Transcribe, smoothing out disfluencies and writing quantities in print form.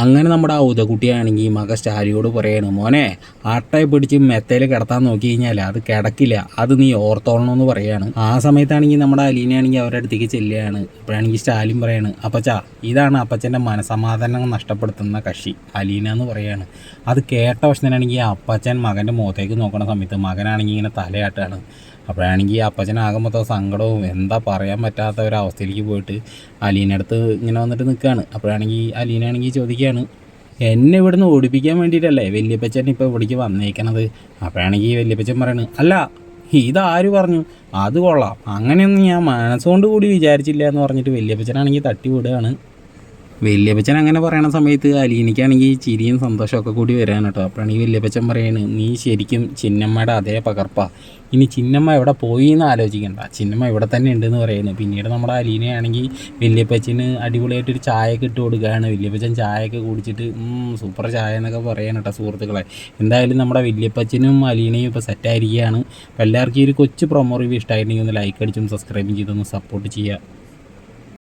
അങ്ങനെ നമ്മുടെ ആ ഉദകുട്ടിയാണെങ്കിൽ മക സ്റ്റാലിയോട് പറയാണ്, മോനെ ആട്ടയെ പിടിച്ച് മെത്തയിൽ കിടത്താൻ നോക്കി കഴിഞ്ഞാൽ അത് കിടക്കില്ല, അത് നീ ഓർത്തോളണമെന്ന് പറയാണ്. ആ സമയത്താണെങ്കിൽ നമ്മുടെ അലീനയാണെങ്കിൽ അവരുടെ അടുത്തേക്ക് ചെല്ലുകയാണ്. അപ്പോഴാണെങ്കിൽ സ്റ്റാലിൻ പറയാണ്, അപ്പച്ചാ ഇതാണ് അപ്പച്ചൻ്റെ മനസമാധാനം നഷ്ടപ്പെടുത്തുന്ന കക്ഷി അലീന എന്ന് പറയാണ്. അത് കേട്ട വശത്തിനാണെങ്കിൽ അപ്പച്ചൻ മകൻ്റെ മുഖത്തേക്ക് നോക്കണ സമയത്ത് മകനാണെങ്കിൽ ഇങ്ങനെ തലയാട്ടാണ്. അപ്പോഴാണെങ്കിൽ അപ്പച്ചനാകെ മൊത്തം സങ്കടവും എന്താ പറയാൻ പറ്റാത്ത ഒരവസ്ഥയിലേക്ക് പോയിട്ട് അലീനടുത്ത് ഇങ്ങനെ വന്നിട്ട് നിൽക്കുകയാണ്. അപ്പോഴാണെങ്കിൽ അലീനയാണെങ്കിൽ ചോദിക്കുകയാണ്, എന്നെ ഇവിടുന്ന് ഓടിപ്പിക്കാൻ വേണ്ടിയിട്ടല്ലേ വല്യപ്പച്ചൻ ഇപ്പോൾ ഇവിടേക്ക് വന്നേക്കണത്? അപ്പോഴാണെങ്കിൽ വല്യപ്പച്ചൻ പറയണ്, അല്ല ഇതാര് പറഞ്ഞു, അത് കൊള്ളാം, അങ്ങനെയൊന്നും ഞാൻ മനസ്സുകൊണ്ട് കൂടി വിചാരിച്ചില്ല എന്ന് പറഞ്ഞിട്ട് വല്യപ്പച്ചനാണെങ്കിൽ തട്ടി വിടുകയാണ്. വല്യപ്പച്ചൻ അങ്ങനെ പറയണ സമയത്ത് അലീനയ്ക്കാണെങ്കിൽ ചിരിയും സന്തോഷമൊക്കെ കൂടി വരാണ് കേട്ടോ. അപ്പോഴാണെങ്കിൽ വല്യപ്പച്ചൻ പറയാണ്, നീ ശരിക്കും ചിന്നമ്മയുടെ അതേ പകർപ്പാ, ഇനി ചിന്നമ്മ എവിടെ പോയി എന്ന് ആലോചിക്കണ്ട, ചിന്നമ്മ ഇവിടെ തന്നെ ഉണ്ടെന്ന് പറയുന്നത്. പിന്നീട് നമ്മുടെ അലീനയാണെങ്കിൽ വല്യപ്പച്ചന് അടിപൊളിയായിട്ടൊരു ചായയൊക്കെ ഇട്ട് കൊടുക്കുകയാണ്. വല്യപ്പച്ചൻ ചായയൊക്കെ കുടിച്ചിട്ട് സൂപ്പർ ചായ എന്നൊക്കെ പറയാൻ കേട്ടോ സുഹൃത്തുക്കളെ. എന്തായാലും നമ്മുടെ വല്യപ്പച്ചനും അലീനയും ഇപ്പോൾ സെറ്റായിരിക്കുകയാണ്. അപ്പോൾ എല്ലാവർക്കും ഈ ഒരു കൊച്ചു പ്രൊമോ റിവ്യൂ ഇഷ്ടമായിട്ടുണ്ടെങ്കിൽ ഒന്ന് ലൈക്ക് അടിച്ചും സബ്സ്ക്രൈബും ചെയ്തൊന്ന് സപ്പോർട്ട് ചെയ്യുക.